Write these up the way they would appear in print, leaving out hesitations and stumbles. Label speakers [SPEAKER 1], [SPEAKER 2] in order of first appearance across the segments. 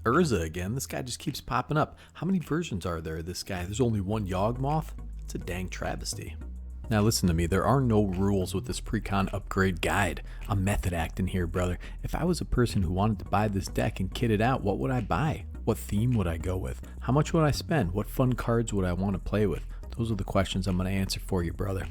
[SPEAKER 1] Urza again. This guy just keeps popping up. How many versions are there of this guy? There's only one Yawgmoth? It's a dang travesty. Now listen to me, there are no rules with this Precon upgrade guide. I'm method acting here, brother. If I was a person who wanted to buy this deck and kit it out, what would I buy? What theme would I go with? How much would I spend? What fun cards would I want to play with? Those are the questions I'm going to answer for you, brother.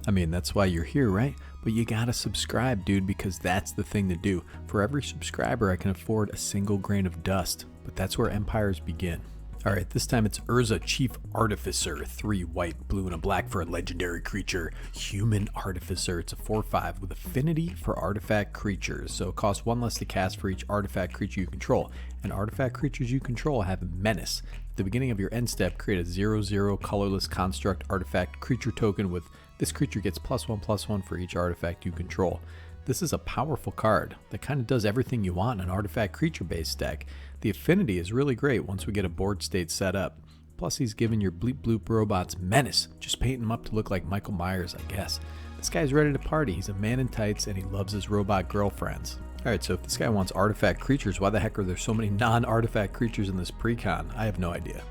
[SPEAKER 1] I mean, that's why you're here, right? But you gotta subscribe, dude, because that's the thing to do. For every subscriber, I can afford a single grain of dust, but that's where empires begin. Alright, this time it's Urza Chief Artificer, 3 white, blue, and a black for a legendary creature. Human Artificer, it's a 4/5 with affinity for artifact creatures, so it costs 1 less to cast for each artifact creature you control. And artifact creatures you control have Menace. At the beginning of your end step, create a 0/0 colorless construct artifact creature token with this creature gets +1/+1 for each artifact you control. This is a powerful card that kind of does everything you want in an artifact creature based deck. The affinity is really great once we get a board state set up. Plus he's giving your bleep bloop robots Menace, just painting him up to look like Michael Myers, I guess. This guy's ready to party. He's a man in tights and he loves his robot girlfriends. Alright, so if this guy wants artifact creatures, why the heck are there so many non-artifact creatures in this Precon? I have no idea.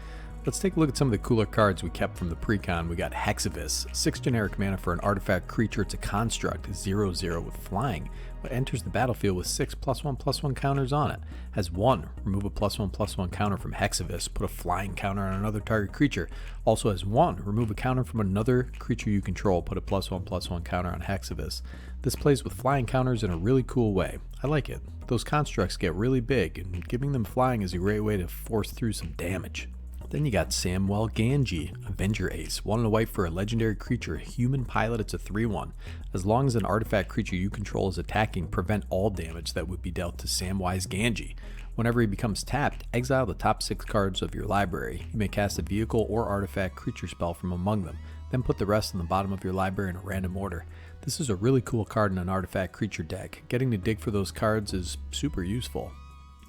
[SPEAKER 1] Let's take a look at some of the cooler cards we kept from the Precon. We got Hexavis, 6 generic mana for an artifact creature. It's a construct, 0/0 with flying. What enters the battlefield with 6 +1/+1 counters on it. Has 1, remove a +1/+1 counter from Hexavis, put a flying counter on another target creature. Also has 1, remove a counter from another creature you control, put a +1/+1 counter on Hexavis. This plays with flying counters in a really cool way. I like it. Those constructs get really big, and giving them flying is a great way to force through some damage. Then you got Samwell Ganji, Avenger Ace, 1 and a white for a legendary creature, a human pilot, it's a 3/1. As long as an artifact creature you control is attacking, prevent all damage that would be dealt to Samwise Ganji. Whenever he becomes tapped, exile the top 6 cards of your library. You may cast a vehicle or artifact creature spell from among them, then put the rest in the bottom of your library in a random order. This is a really cool card in an artifact creature deck. Getting to dig for those cards is super useful.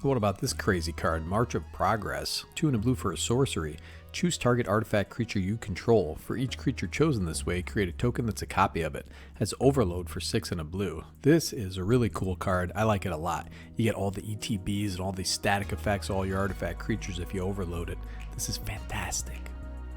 [SPEAKER 1] What about this crazy card, March of Progress? 2 and a blue for a sorcery. Choose target artifact creature you control. For each creature chosen this way, create a token that's a copy of it. Has overload for 6 and a blue. This is a really cool card. I like it a lot. You get all the ETBs and all these static effects, all your artifact creatures if you overload it. This is fantastic.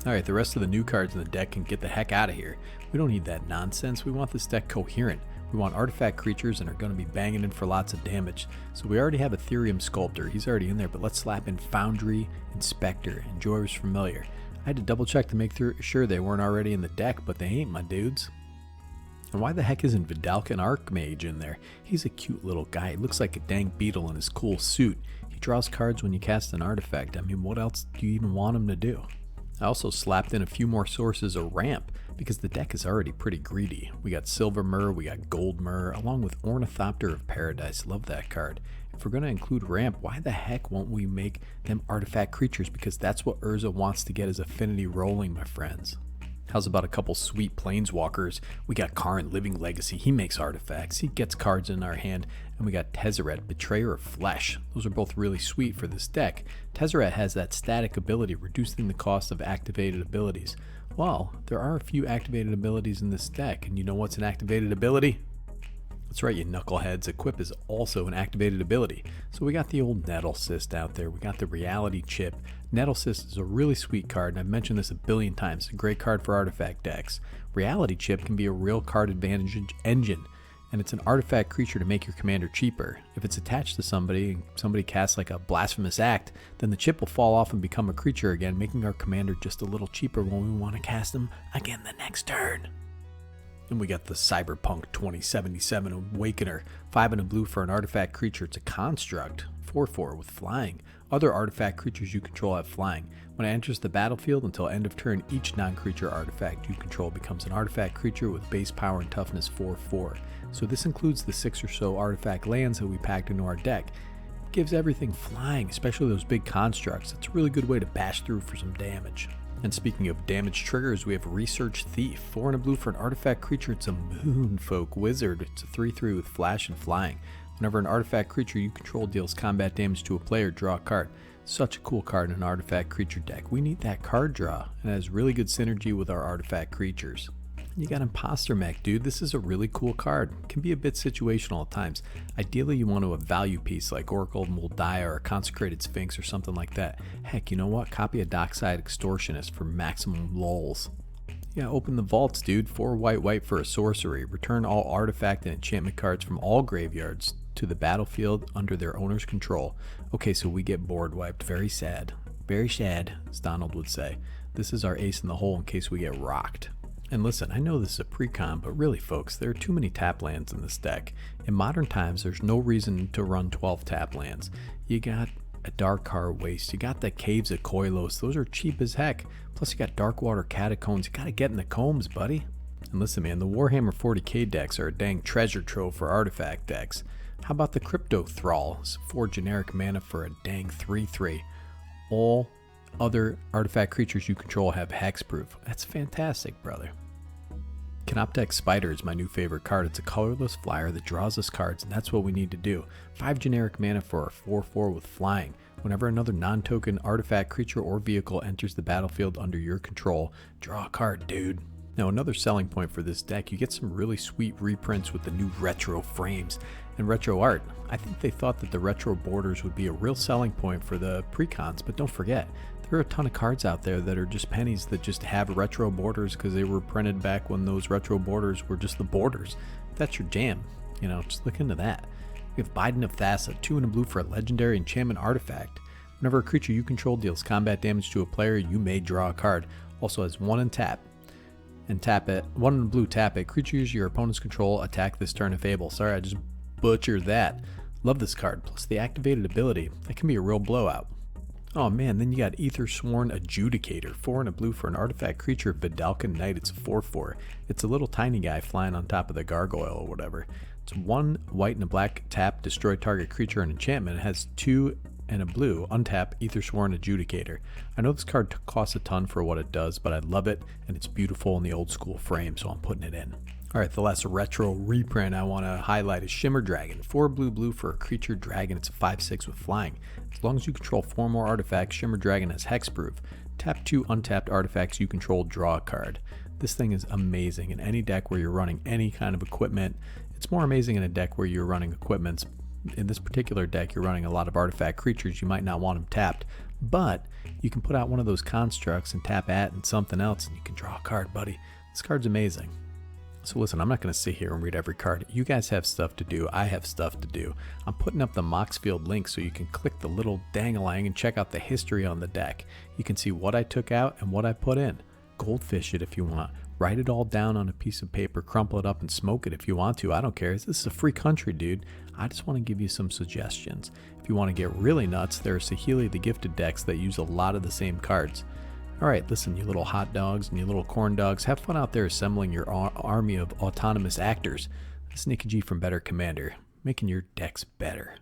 [SPEAKER 1] Alright, the rest of the new cards in the deck can get the heck out of here. We don't need that nonsense. We want this deck coherent. We want artifact creatures and are going to be banging in for lots of damage. So we already have Ethereum Sculptor. He's already in there, but let's slap in Foundry, Inspector, and Joyous Familiar. I had to double check to make sure they weren't already in the deck, but they ain't, my dudes. And why the heck isn't Vidalcan Archmage in there? He's a cute little guy. He looks like a dang beetle in his cool suit. He draws cards when you cast an artifact. I mean, what else do you even want him to do? I also slapped in a few more sources of ramp because the deck is already pretty greedy. We got Silver Myrrh, we got Gold Myrrh, along with Ornithopter of Paradise. Love that card. If we're going to include ramp, why the heck won't we make them artifact creatures? Because that's what Urza wants to get his affinity rolling, my friends. How's about a couple sweet planeswalkers? We got Karn, Living Legacy. He makes artifacts. He gets cards in our hand. And we got Tezzeret, Betrayer of Flesh. Those are both really sweet for this deck. Tezzeret has that static ability, reducing the cost of activated abilities. Well, there are a few activated abilities in this deck. And you know what's an activated ability? That's right, you knuckleheads. Equip is also an activated ability. So we got the old Nettle Cyst out there. We got the Reality Chip. Nettle Cyst is a really sweet card, and I've mentioned this a billion times. It's a great card for artifact decks. Reality Chip can be a real card advantage engine, and it's an artifact creature to make your commander cheaper. If it's attached to somebody, and somebody casts like a blasphemous act, then the chip will fall off and become a creature again, making our commander just a little cheaper when we want to cast him again the next turn. And we got the Cyberpunk 2077 Awakener, 5 and a blue for an artifact creature. It's a construct, 4/4 with flying. Other artifact creatures you control have flying. When it enters the battlefield until end of turn, each non-creature artifact you control becomes an artifact creature with base power and toughness 4/4. So this includes the 6 or so artifact lands that we packed into our deck. It gives everything flying, especially those big constructs. It's a really good way to bash through for some damage. And speaking of damage triggers, we have Research Thief, 4 and a blue for an artifact creature. It's a Moonfolk Wizard. It's a 3/3 with flash and flying. Whenever an artifact creature you control deals combat damage to a player, draw a card. Such a cool card in an artifact creature deck. We need that card draw, and it has really good synergy with our artifact creatures. You got Imposter Mech, dude. This is a really cool card. Can be a bit situational at times. Ideally, you want to a value piece like Oracle Moldiah or a Consecrated Sphinx or something like that. Heck, you know what? Copy a Dockside Extortionist for maximum lulls. Yeah, open the vaults, dude. 4 white for a sorcery. Return all artifact and enchantment cards from all graveyards to the battlefield under their owner's control. Okay, so we get board wiped. Very sad. Very sad, as Donald would say. This is our ace in the hole in case we get rocked. And listen, I know this is a Precon, but really folks, there are too many tap lands in this deck. In modern times, there's no reason to run 12 tap lands. You got a Darkheart Waste, you got the Caves of Koilos, those are cheap as heck. Plus you got Darkwater Catacombs, you gotta get in the combs, buddy. And listen man, the Warhammer 40k decks are a dang treasure trove for artifact decks. How about the Crypto Thrall? It's 4 generic mana for a dang 3/3. All other artifact creatures you control have hexproof. That's fantastic, brother. Canoptek Spider is my new favorite card. It's a colorless flyer that draws us cards, and that's what we need to do. 5 generic mana for a 4/4 with flying. Whenever another non-token artifact creature or vehicle enters the battlefield under your control, draw a card, dude. Now another selling point for this deck, you get some really sweet reprints with the new retro frames and retro art. I think they thought that the retro borders would be a real selling point for the Precons, but don't forget, there are a ton of cards out there that are just pennies that just have retro borders because they were printed back when those retro borders were just the borders. If that's your jam, you know, just look into that. We have Biden of Thassa, 2 and a blue for a legendary enchantment artifact. Whenever a creature you control deals combat damage to a player, you may draw a card. Also has 1 and tap. And tap it. 1 and blue, tap it. Creatures your opponent's control attack this turn if able. Sorry, I just butchered that. Love this card. Plus the activated ability. That can be a real blowout. Oh man, then you got Aethersworn Adjudicator, 4 and a blue for an artifact creature, Vidalcan Knight. It's a 4/4. It's a little tiny guy flying on top of the gargoyle or whatever. It's 1 white and a black, tap, destroy target creature and enchantment. It has 2 and a blue, untap, Aethersworn Adjudicator. I know this card costs a ton for what it does, but I love it, and it's beautiful in the old school frame, so I'm putting it in. Alright, the last retro reprint I want to highlight is Shimmer Dragon. 4 blue for a creature dragon. It's a 5/6 with flying. As long as you control 4 more artifacts, Shimmer Dragon has hexproof. Tap 2 untapped artifacts you control, draw a card. This thing is amazing in any deck where you're running any kind of equipment. It's more amazing in a deck where you're running equipments. In this particular deck, you're running a lot of artifact creatures. You might not want them tapped, but you can put out one of those constructs and tap at and something else, and you can draw a card, buddy. This card's amazing. So listen, I'm not going to sit here and read every card. You guys have stuff to do. I have stuff to do. I'm putting up the Moxfield link so you can click the little dang-a-lang and check out the history on the deck. You can see what I took out and what I put in. Goldfish it if you want. Write it all down on a piece of paper, crumple it up, and smoke it if you want to. I don't care. This is a free country, dude. I just want to give you some suggestions. If you want to get really nuts, there are Saheeli the Gifted decks that use a lot of the same cards. Alright, listen, you little hot dogs and you little corn dogs, have fun out there assembling your army of autonomous actors. This is Nicky G from Better Commander, making your decks better.